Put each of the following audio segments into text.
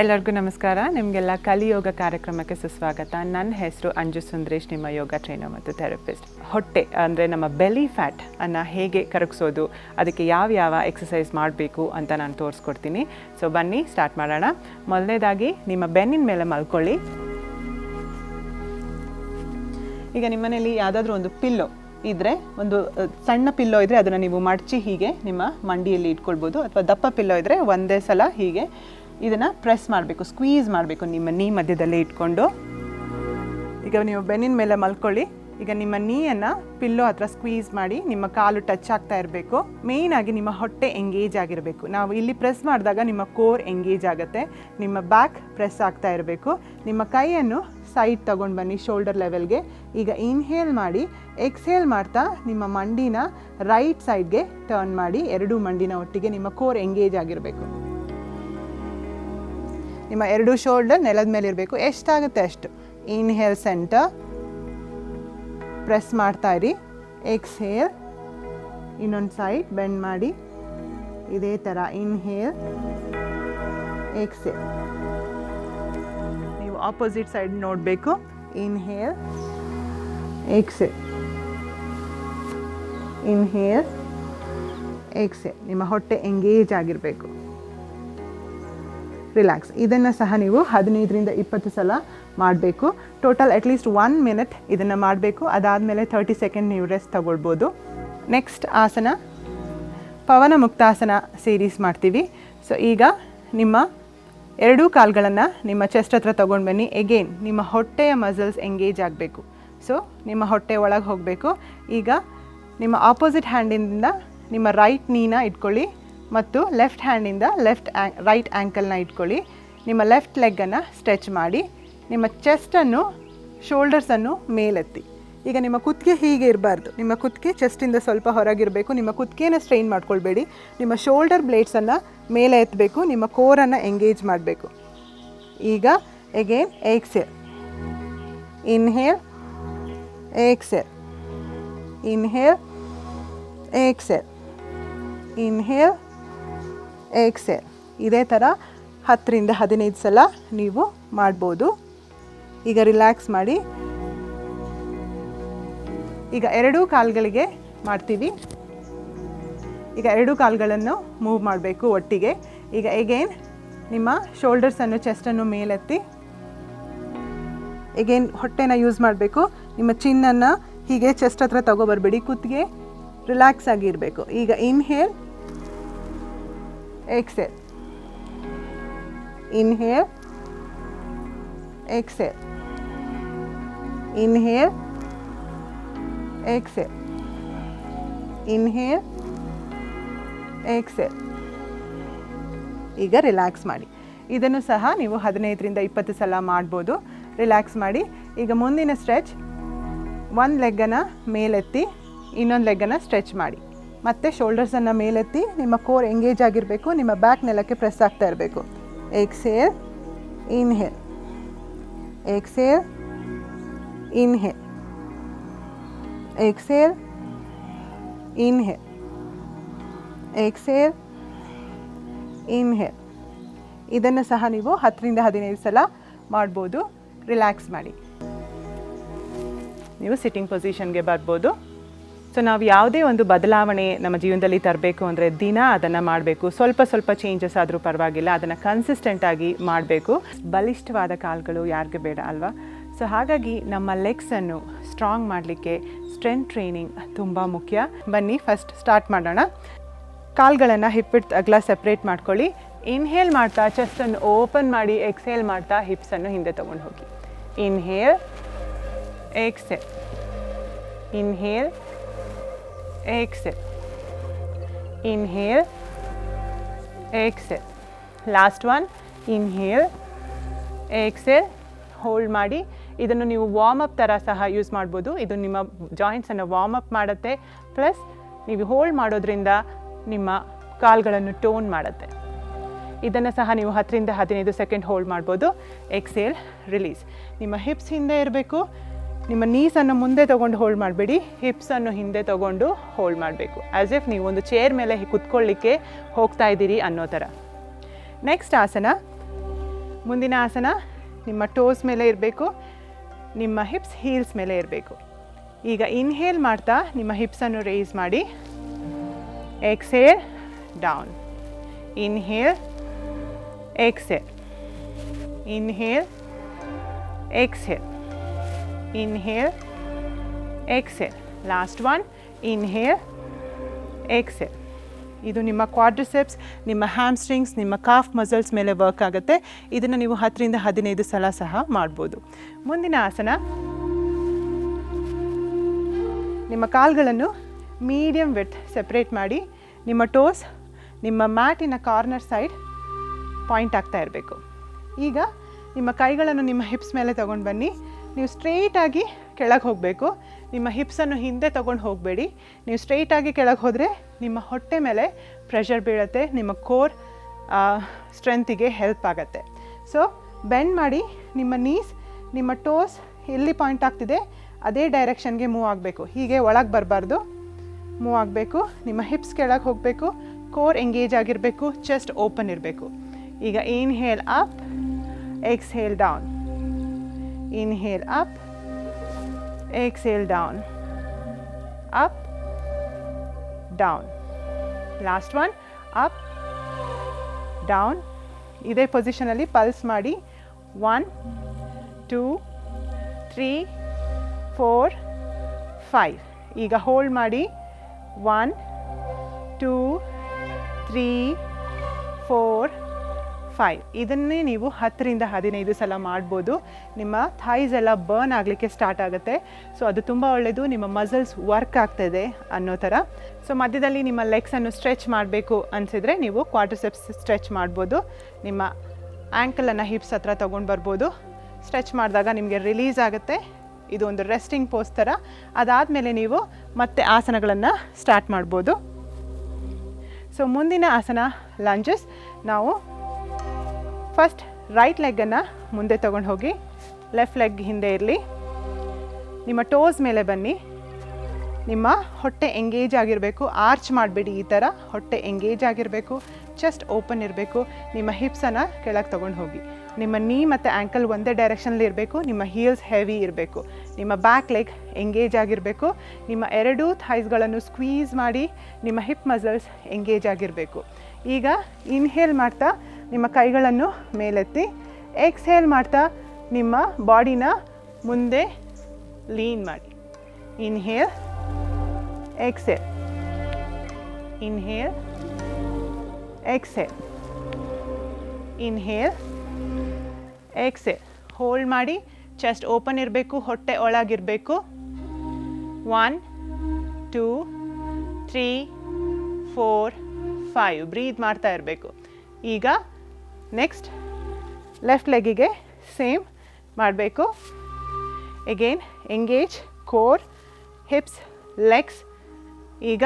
ಎಲ್ಲರಿಗೂ ನಮಸ್ಕಾರ. ನಿಮಗೆಲ್ಲ ಕಲಿಯೋಗ ಕಾರ್ಯಕ್ರಮಕ್ಕೆ ಸುಸ್ವಾಗತ. ನನ್ನ ಹೆಸರು ಅಂಜು ಸುಂದರೇಶ್, ನಿಮ್ಮ ಯೋಗ ಟ್ರೈನರ್ ಮತ್ತು ಥೆರಪಿಸ್ಟ್. ಹೊಟ್ಟೆ ಅಂದರೆ ನಮ್ಮ ಬೆಲಿ ಫ್ಯಾಟ್ ಅನ್ನು ಹೇಗೆ ಕರಗಿಸೋದು, ಅದಕ್ಕೆ ಯಾವ ಎಕ್ಸಸೈಸ್ ಮಾಡಬೇಕು ಅಂತ ನಾನು ತೋರಿಸ್ಕೊಡ್ತೀನಿ. ಸೊ ಬನ್ನಿ ಸ್ಟಾರ್ಟ್ ಮಾಡೋಣ. ಮೊದಲನೇದಾಗಿ ನಿಮ್ಮ ಬೆನ್ನಿನ ಮೇಲೆ ಮಲ್ಕೊಳ್ಳಿ. ಈಗ ನಿಮ್ಮನೇಲಿ ಯಾವುದಾದ್ರೂ ಒಂದು ಪಿಲ್ಲೋ ಇದ್ದರೆ, ಒಂದು ಸಣ್ಣ ಪಿಲ್ಲೋ ಇದ್ದರೆ ಅದನ್ನು ನೀವು ಮಡಚಿ ಹೀಗೆ ನಿಮ್ಮ ಮಂಡಿಯಲ್ಲಿ ಇಟ್ಕೊಳ್ಬೋದು. ಅಥವಾ ದಪ್ಪ ಪಿಲ್ಲೋ ಇದ್ದರೆ ಒಂದೇ ಸಲ ಹೀಗೆ ಇದನ್ನು ಪ್ರೆಸ್ ಮಾಡಬೇಕು, ಸ್ಕ್ವೀಸ್ ಮಾಡಬೇಕು ನಿಮ್ಮ ನೀ ಮಧ್ಯದಲ್ಲೇ ಇಟ್ಕೊಂಡು. ಈಗ ನೀವು ಬೆನ್ನಿನ ಮೇಲೆ ಮಲ್ಕೊಳ್ಳಿ. ಈಗ ನಿಮ್ಮ ನೀಯನ್ನು ಪಿಲ್ಲೋ ಹತ್ರ ಸ್ಕ್ವೀಸ್ ಮಾಡಿ ನಿಮ್ಮ ಕಾಲು ಟಚ್ ಆಗ್ತಾ ಇರಬೇಕು. ಮೇಯ್ನಾಗಿ ನಿಮ್ಮ ಹೊಟ್ಟೆ ಎಂಗೇಜ್ ಆಗಿರಬೇಕು. ನಾವು ಇಲ್ಲಿ ಪ್ರೆಸ್ ಮಾಡಿದಾಗ ನಿಮ್ಮ ಕೋರ್ ಎಂಗೇಜ್ ಆಗುತ್ತೆ. ನಿಮ್ಮ ಬ್ಯಾಕ್ ಪ್ರೆಸ್ ಆಗ್ತಾ ಇರಬೇಕು. ನಿಮ್ಮ ಕೈಯನ್ನು ಸೈಡ್ ತಗೊಂಡು ಬನ್ನಿ ಶೋಲ್ಡರ್ ಲೆವೆಲ್ಗೆ. ಈಗ ಇನ್ಹೇಲ್ ಮಾಡಿ, ಎಕ್ಸ್ಹೇಲ್ ಮಾಡ್ತಾ ನಿಮ್ಮ ಮಂಡಿನ ರೈಟ್ ಸೈಡ್ಗೆ ಟರ್ನ್ ಮಾಡಿ. ಎರಡೂ ಮಂಡಿನ ಒಟ್ಟಿಗೆ ನಿಮ್ಮ ಕೋರ್ ಎಂಗೇಜ್ ಆಗಿರಬೇಕು. ನಿಮ್ಮ ಎರಡೂ ಶೋಲ್ಡರ್ ನೆಲದ ಮೇಲೆ ಇರಬೇಕು. ಎಷ್ಟಾಗುತ್ತೆ ಅಷ್ಟು. ಇನ್ಹೇಲ್ ಸೆಂಟರ್, ಪ್ರೆಸ್ ಮಾಡ್ತಾ ಇರಿ. ಎಕ್ಸ್ಹೇಲ್, ಇನ್ನೊಂದು ಸೈಡ್ ಬೆಂಡ್ ಮಾಡಿ. ಇದೇ ಥರ ಇನ್ಹೇಲ್, ಎಕ್ಸ್ಹೇಲ್. ನೀವು ಆಪೋಸಿಟ್ ಸೈಡ್ ನೋಡಬೇಕು. Inhale, exhale, inhale, exhale. ನಿಮ್ಮ ಹೊಟ್ಟೆ ಎಂಗೇಜ್ ಆಗಿರಬೇಕು. ರಿಲ್ಯಾಕ್ಸ್. ಇದನ್ನು ಸಹ ನೀವು 15ರಿಂದ 20 ಸಲ ಮಾಡಬೇಕು. ಟೋಟಲ್ ಅಟ್ಲೀಸ್ಟ್ 1 ಮಿನಿಟ್ ಇದನ್ನು ಮಾಡಬೇಕು. ಅದಾದಮೇಲೆ 30 ಸೆಕೆಂಡ್ ನೀವು ರೆಸ್ಟ್ ತಗೊಳ್ಬೋದು. ನೆಕ್ಸ್ಟ್ ಆಸನ ಪವನ ಮುಕ್ತಾಸನ ಸೀರೀಸ್ ಮಾಡ್ತೀವಿ. ಸೊ ಈಗ ನಿಮ್ಮ ಎರಡೂ ಕಾಲುಗಳನ್ನು ನಿಮ್ಮ ಚೆಸ್ಟ್ ಹತ್ರ ತೊಗೊಂಡು ಬನ್ನಿ. ಎಗೇನ್ ನಿಮ್ಮ ಹೊಟ್ಟೆಯ ಮಸಲ್ಸ್ ಎಂಗೇಜ್ ಆಗಬೇಕು. ಸೊ ನಿಮ್ಮ ಹೊಟ್ಟೆ ಒಳಗೆ ಹೋಗಬೇಕು. ಈಗ ನಿಮ್ಮ ಆಪೋಸಿಟ್ ಹ್ಯಾಂಡಿಂದ ನಿಮ್ಮ ರೈಟ್ ನೀನ ಇಟ್ಕೊಳ್ಳಿ ಮತ್ತು ಲೆಫ್ಟ್ ಹ್ಯಾಂಡಿಂದ ರೈಟ್ ಆ್ಯಂಕಲ್ನ ಇಟ್ಕೊಳ್ಳಿ. ನಿಮ್ಮ ಲೆಫ್ಟ್ ಲೆಗ್ಗನ್ನು ಸ್ಟ್ರೆಚ್ ಮಾಡಿ. ನಿಮ್ಮ ಚೆಸ್ಟನ್ನು, ಶೋಲ್ಡರ್ಸನ್ನು ಮೇಲೆತ್ತಿ. ಈಗ ನಿಮ್ಮ ಕುತ್ತಿಗೆ ಹೀಗೆ ಇರಬಾರ್ದು. ನಿಮ್ಮ ಕುತ್ತಿಗೆ ಚೆಸ್ಟಿಂದ ಸ್ವಲ್ಪ ಹೊರಗಿರಬೇಕು. ನಿಮ್ಮ ಕುತ್ತಿಗೆನ ಸ್ಟ್ರೈನ್ ಮಾಡ್ಕೊಳ್ಬೇಡಿ. ನಿಮ್ಮ ಶೋಲ್ಡರ್ ಬ್ಲೇಡ್ಸನ್ನು ಮೇಲೆ ಎತ್ತಬೇಕು. ನಿಮ್ಮ ಕೋರನ್ನು ಎಂಗೇಜ್ ಮಾಡಬೇಕು. ಈಗ again exhale, inhale, exhale, inhale, exhale, inhale, exhale. ಇದೇ ಥರ 10ರಿಂದ 15 ಸಲ ನೀವು ಮಾಡ್ಬೋದು. ಈಗ ರಿಲ್ಯಾಕ್ಸ್ ಮಾಡಿ. ಈಗ ಎರಡೂ ಕಾಲುಗಳಿಗೆ ಮಾಡ್ತೀವಿ. ಈಗ ಎರಡೂ ಕಾಲುಗಳನ್ನು ಮೂವ್ ಮಾಡಬೇಕು ಒಟ್ಟಿಗೆ. ಈಗ ಎಗೇನ್ ನಿಮ್ಮ ಶೋಲ್ಡರ್ಸನ್ನು, ಚೆಸ್ಟನ್ನು ಮೇಲೆತ್ತಿ. ಎಗೇನ್ ಹೊಟ್ಟೆನ ಯೂಸ್ ಮಾಡಬೇಕು. ನಿಮ್ಮ ಚಿನ್ನನ್ನು ಹೀಗೆ ಚೆಸ್ಟ್ ಹತ್ರ ತಗೊಬರ್ಬೇಡಿ. ಕುತ್ತಿಗೆ ರಿಲ್ಯಾಕ್ಸ್ ಆಗಿರಬೇಕು. ಈಗ inhale, exhale, inhale, exhale, inhale, exhale, inhale, exhale. ಈಗ ರಿಲ್ಯಾಕ್ಸ್ ಮಾಡಿ. ಇದನ್ನು ಸಹ ನೀವು 15ರಿಂದ 20 ಸಲ ಮಾಡ್ಬೋದು. ರಿಲ್ಯಾಕ್ಸ್ ಮಾಡಿ. ಈಗ ಮುಂದಿನ ಸ್ಟ್ರೆಚ್. ಒಂದು ಲೆಗ್ಗನ್ನು ಮೇಲೆತ್ತಿ, ಇನ್ನೊಂದು ಲೆಗ್ಗನ್ನು ಸ್ಟ್ರೆಚ್ ಮಾಡಿ. ಮತ್ತು ಶೋಲ್ಡರ್ಸನ್ನು ಮೇಲೆತ್ತಿ. ನಿಮ್ಮ ಕೋರ್ ಎಂಗೇಜ್ ಆಗಿರಬೇಕು. ನಿಮ್ಮ ಬ್ಯಾಕ್ ನೆಲಕ್ಕೆ ಪ್ರೆಸ್ ಆಗ್ತಾ ಇರಬೇಕು. Exhale, inhale, exhale, inhale, exhale, inhale, exhale, inhale. ಇದನ್ನು ಸಹ ನೀವು 10ರಿಂದ 15 ಸಲ ಮಾಡ್ಬೋದು. ರಿಲ್ಯಾಕ್ಸ್ ಮಾಡಿ. ನೀವು ಸಿಟ್ಟಿಂಗ್ ಪೊಸಿಷನ್ಗೆ ಬರ್ಬೋದು. ಸೊ ನಾವು ಯಾವುದೇ ಒಂದು ಬದಲಾವಣೆ ನಮ್ಮ ಜೀವನದಲ್ಲಿ ತರಬೇಕು ಅಂದರೆ ದಿನ ಅದನ್ನು ಮಾಡಬೇಕು. ಸ್ವಲ್ಪ ಚೇಂಜಸ್ ಆದರೂ ಪರವಾಗಿಲ್ಲ, ಅದನ್ನು ಕನ್ಸಿಸ್ಟೆಂಟಾಗಿ ಮಾಡಬೇಕು. ಬಲಿಷ್ಠವಾದ ಕಾಲುಗಳು ಯಾರಿಗೆ ಬೇಡ ಅಲ್ವಾ? ಸೊ ಹಾಗಾಗಿ ನಮ್ಮ ಲೆಗ್ಸನ್ನು ಸ್ಟ್ರಾಂಗ್ ಮಾಡಲಿಕ್ಕೆ ಸ್ಟ್ರೆಂತ್ ಟ್ರೈನಿಂಗ್ ತುಂಬ ಮುಖ್ಯ. ಬನ್ನಿ ಫಸ್ಟ್ ಸ್ಟಾರ್ಟ್ ಮಾಡೋಣ. ಕಾಲುಗಳನ್ನು ಹಿಪ್ ಅಗಲ ಸೆಪ್ರೇಟ್ ಮಾಡ್ಕೊಳ್ಳಿ. ಇನ್ಹೇಲ್ ಮಾಡ್ತಾ ಚೆಸ್ಟನ್ನು ಓಪನ್ ಮಾಡಿ. ಎಕ್ಸ್ಹೇಲ್ ಮಾಡ್ತಾ ಹಿಪ್ಸನ್ನು ಹಿಂದೆ ತೊಗೊಂಡು ಹೋಗಿ. Inhale, exhale, inhale, exhale, inhale, exhale. Last one, inhale, exhale, hold ಮಾಡಿ. ಇದನ್ನು ನೀವು ವಾರ್ಮ್ ಅಪ್ ಥರ ಸಹ ಯೂಸ್ ಮಾಡ್ಬೋದು. ಇದು ನಿಮ್ಮ ಜಾಯಿಂಟ್ಸನ್ನು ವಾರ್ಮ್ ಅಪ್ ಮಾಡುತ್ತೆ. ಪ್ಲಸ್ ನೀವು ಹೋಲ್ಡ್ ಮಾಡೋದ್ರಿಂದ ನಿಮ್ಮ ಕಾಲುಗಳನ್ನು ಟೋನ್ ಮಾಡುತ್ತೆ. ಇದನ್ನು ಸಹ ನೀವು 10ರಿಂದ 15 ಸೆಕೆಂಡ್ ಹೋಲ್ಡ್ ಮಾಡ್ಬೋದು. Exhale, release. ನಿಮ್ಮ ಹಿಪ್ಸ್ ಹಿಂದೆ ಇರಬೇಕು. ನಿಮ್ಮ ನೀಸನ್ನು ಮುಂದೆ ತೊಗೊಂಡು ಹೋಲ್ಡ್ ಮಾಡಬೇಡಿ, ಹಿಪ್ಸನ್ನು ಹಿಂದೆ ತೊಗೊಂಡು ಹೋಲ್ಡ್ ಮಾಡಬೇಕು. ಆ್ಯಸ್ ಇಫ್ ನೀವು ಒಂದು ಚೇರ್ ಮೇಲೆ ಕುತ್ಕೊಳ್ಳಿಕ್ಕೆ ಹೋಗ್ತಾ ಇದ್ದೀರಿ ಅನ್ನೋ ಥರ. ನೆಕ್ಸ್ಟ್ ಆಸನ, ಮುಂದಿನ ಆಸನ ನಿಮ್ಮ ಟೋಸ್ ಮೇಲೆ ಇರಬೇಕು, ನಿಮ್ಮ ಹಿಪ್ಸ್ ಹೀಲ್ಸ್ ಮೇಲೆ ಇರಬೇಕು. ಈಗ ಇನ್ಹೇಲ್ ಮಾಡ್ತಾ ನಿಮ್ಮ ಹಿಪ್ಸನ್ನು ರೇಸ್ ಮಾಡಿ, exhale down, inhale exhale, inhale exhale, inhale, exhale. Last one, inhale, exhale. ಇದು ನಿಮ್ಮ ಕ್ವಾಡ್ರಿಸೆಪ್ಸ್, ನಿಮ್ಮ ಹ್ಯಾಮ್ಸ್ಟ್ರಿಂಗ್ಸ್, ನಿಮ್ಮ ಕಾಫ್ ಮಸಲ್ಸ್ ಮೇಲೆ ವರ್ಕ್ ಆಗುತ್ತೆ. ಇದನ್ನು ನೀವು 10 ರಿಂದ 15 ಸಲ ಸಹ ಮಾಡ್ಬೋದು. ಮುಂದಿನ ಆಸನ, ನಿಮ್ಮ ಕಾಲುಗಳನ್ನು ಮೀಡಿಯಮ್ ವಿಡ್ತ್ ಸೆಪ್ರೇಟ್ ಮಾಡಿ, ನಿಮ್ಮ ಟೋಸ್ ನಿಮ್ಮ ಮ್ಯಾಟಿನ ಕಾರ್ನರ್ ಸೈಡ್ ಪಾಯಿಂಟ್ ಆಗ್ತಾ ಇರಬೇಕು. ಈಗ ನಿಮ್ಮ ಕೈಗಳನ್ನು ನಿಮ್ಮ ಹಿಪ್ಸ್ ಮೇಲೆ ತೊಗೊಂಡು ಬನ್ನಿ. ನೀವು ಸ್ಟ್ರೈಟಾಗಿ ಕೆಳಗೆ ಹೋಗಬೇಕು. ನಿಮ್ಮ ಹಿಪ್ಸನ್ನು ಹಿಂದೆ ತೊಗೊಂಡು ಹೋಗಬೇಡಿ. ನೀವು ಸ್ಟ್ರೈಟಾಗಿ ಕೆಳಗೆ ಹೋದರೆ ನಿಮ್ಮ ಹೊಟ್ಟೆ ಮೇಲೆ ಪ್ರೆಷರ್ ಬೀಳುತ್ತೆ, ನಿಮ್ಮ ಕೋರ್ ಸ್ಟ್ರೆಂತಿಗೆ ಹೆಲ್ಪ್ ಆಗುತ್ತೆ. ಸೊ ಬೆಂಡ್ ಮಾಡಿ, ನಿಮ್ಮ ನೀಸ್ ನಿಮ್ಮ ಟೋಸ್ ಎಲ್ಲಿ ಪಾಯಿಂಟ್ ಆಗ್ತಿದೆ ಅದೇ ಡೈರೆಕ್ಷನ್ಗೆ ಮೂವ್ ಆಗಬೇಕು. ಹೀಗೆ ಒಳಗೆ ಬರಬಾರ್ದು, ಮೂವ್ ಆಗಬೇಕು. ನಿಮ್ಮ ಹಿಪ್ಸ್ ಕೆಳಗೆ ಹೋಗಬೇಕು, ಕೋರ್ ಎಂಗೇಜ್ ಆಗಿರಬೇಕು, ಚೆಸ್ಟ್ ಓಪನ್ ಇರಬೇಕು. ಈಗ inhale up, exhale down, inhale up, exhale down, up, down. Last one, up, down. ಇದೇ ಪೊಸಿಷನಲ್ಲಿ ಪಲ್ಸ್ ಮಾಡಿ. 1 2 3 4 5. ಈಗ ಹೋಲ್ಡ್ ಮಾಡಿ. 1 2 3 4 5. ಇದನ್ನೇ ನೀವು 10 ರಿಂದ 15 ಸಲ ಮಾಡ್ಬೋದು. ನಿಮ್ಮ ಥೈಸ್ ಎಲ್ಲ ಬರ್ನ್ ಆಗಲಿಕ್ಕೆ ಸ್ಟಾರ್ಟ್ ಆಗುತ್ತೆ. ಸೊ ಅದು ತುಂಬ ಒಳ್ಳೆಯದು, ನಿಮ್ಮ ಮಸಲ್ಸ್ ವರ್ಕ್ ಆಗ್ತಾಯಿದೆ ಅನ್ನೋ ಥರ. ಸೊ ಮಧ್ಯದಲ್ಲಿ ನಿಮ್ಮ ಲೆಗ್ಸನ್ನು ಸ್ಟ್ರೆಚ್ ಮಾಡಬೇಕು ಅನಿಸಿದರೆ ನೀವು ಕ್ವಾಡ್ರಿಸೆಪ್ಸ್ ಸ್ಟ್ರೆಚ್ ಮಾಡ್ಬೋದು. ನಿಮ್ಮ ಆ್ಯಂಕಲನ್ನು ಹಿಪ್ಸ್ ಹತ್ರ ತೊಗೊಂಡು ಬರ್ಬೋದು. ಸ್ಟ್ರೆಚ್ ಮಾಡಿದಾಗ ನಿಮಗೆ ರಿಲೀಸ್ ಆಗುತ್ತೆ. ಇದು ಒಂದು ರೆಸ್ಟಿಂಗ್ ಪೋಸ್ ಥರ. ಅದಾದಮೇಲೆ ನೀವು ಮತ್ತೆ ಆಸನಗಳನ್ನು ಸ್ಟಾರ್ಟ್ ಮಾಡ್ಬೋದು. ಸೊ ಮುಂದಿನ ಆಸನ ಲಂಜಸ್. ನಾವು ಫಸ್ಟ್ ರೈಟ್ ಲೆಗ್ಗನ್ನು ಮುಂದೆ ತೊಗೊಂಡು ಹೋಗಿ, ಲೆಫ್ಟ್ ಲೆಗ್ ಹಿಂದೆ ಇರಲಿ. ನಿಮ್ಮ ಟೋಸ್ ಮೇಲೆ ಬನ್ನಿ. ನಿಮ್ಮ ಹೊಟ್ಟೆ ಎಂಗೇಜ್ ಆಗಿರಬೇಕು, ಆರ್ಚ್ ಮಾಡಬೇಡಿ. ಈ ಥರ ಹೊಟ್ಟೆ ಎಂಗೇಜ್ ಆಗಿರಬೇಕು, ಚೆಸ್ಟ್ ಓಪನ್ ಇರಬೇಕು. ನಿಮ್ಮ ಹಿಪ್ಸನ್ನು ಕೆಳಗೆ ತೊಗೊಂಡು ಹೋಗಿ. ನಿಮ್ಮ ನೀ ಮತ್ತು ಆ್ಯಂಕಲ್ ಒಂದೇ ಡೈರೆಕ್ಷನಲ್ಲಿ ಇರಬೇಕು. ನಿಮ್ಮ ಹೀಲ್ಸ್ ಹೆವಿ ಇರಬೇಕು. ನಿಮ್ಮ ಬ್ಯಾಕ್ ಲೆಗ್ ಎಂಗೇಜ್ ಆಗಿರಬೇಕು. ನಿಮ್ಮ ಎರಡೂ ಥೈಸ್ಗಳನ್ನು ಸ್ಕ್ವೀಸ್ ಮಾಡಿ ನಿಮ್ಮ ಹಿಪ್ ಮಸಲ್ಸ್ ಎಂಗೇಜ್ ಆಗಿರಬೇಕು. ಈಗ ಇನ್ಹೇಲ್ ಮಾಡ್ತಾ ನಿಮ್ಮ ಕೈಗಳನ್ನು ಮೇಲೆತ್ತಿ, ಎಕ್ಸ್ಹೇಲ್ ಮಾಡ್ತಾ ನಿಮ್ಮ ಬಾಡಿನ ಮುಂದೆ ಲೀನ್ ಮಾಡಿ. Inhale, exhale, inhale, exhale, inhale, exhale. Hold ಮಾಡಿ. ಚೆಸ್ಟ್ ಓಪನ್ ಇರಬೇಕು, ಹೊಟ್ಟೆ ಒಳಗಿರಬೇಕು. 1 2 3 4 5. ಬ್ರೀತ್ ಮಾಡ್ತಾ ಇರಬೇಕು. ಈಗ ನೆಕ್ಸ್ಟ್ ಲೆಫ್ಟ್ ಲೆಗ್ಗಿಗೆ ಸೇಮ್ ಮಾಡಬೇಕು. Again engage core, hips, legs. ಈಗ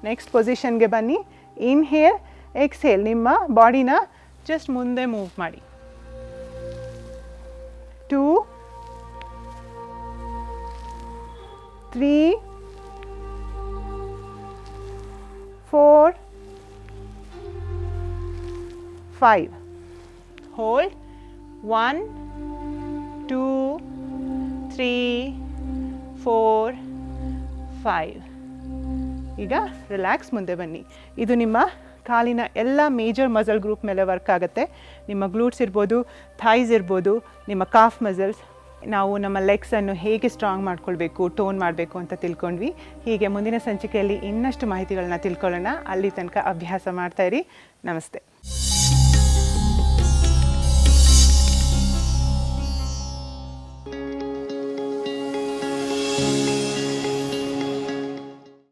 ನೆಕ್ಸ್ಟ್ ಪೊಸಿಷನ್ಗೆ ಬನ್ನಿ. Inhale, exhale. ನಿಮ್ಮ ಬಾಡಿನ ಜಸ್ಟ್ ಮುಂದೆ ಮೂವ್ ಮಾಡಿ. 2 3 4 5. Hold. 1 2 3 4 5. ಈಗ ರಿಲ್ಯಾಕ್ಸ್, ಮುಂದೆ ಬನ್ನಿ. ಇದು ನಿಮ್ಮ ಕಾಲಿನ ಎಲ್ಲ ಮೇಜರ್ ಮಸಲ್ ಗ್ರೂಪ್ ಮೇಲೆ ವರ್ಕ್ ಆಗುತ್ತೆ. ನಿಮ್ಮ ಗ್ಲೂಟ್ಸ್ ಇರ್ಬೋದು, ಥೈಸ್ ಇರ್ಬೋದು, ನಿಮ್ಮ ಕಾಫ್ ಮಸಲ್ಸ್. ನಾವು ನಮ್ಮ ಲೆಗ್ಸನ್ನು ಹೇಗೆ ಸ್ಟ್ರಾಂಗ್ ಮಾಡ್ಕೊಳ್ಬೇಕು, ಟೋನ್ ಮಾಡಬೇಕು ಅಂತ ತಿಳ್ಕೊಂಡ್ವಿ. ಹೀಗೆ ಮುಂದಿನ ಸಂಚಿಕೆಯಲ್ಲಿ ಇನ್ನಷ್ಟು ಮಾಹಿತಿಗಳನ್ನ ತಿಳ್ಕೊಳ್ಳೋಣ. ಅಲ್ಲಿ ತನಕ ಅಭ್ಯಾಸ ಮಾಡ್ತಾಯಿರಿ. ನಮಸ್ತೆ.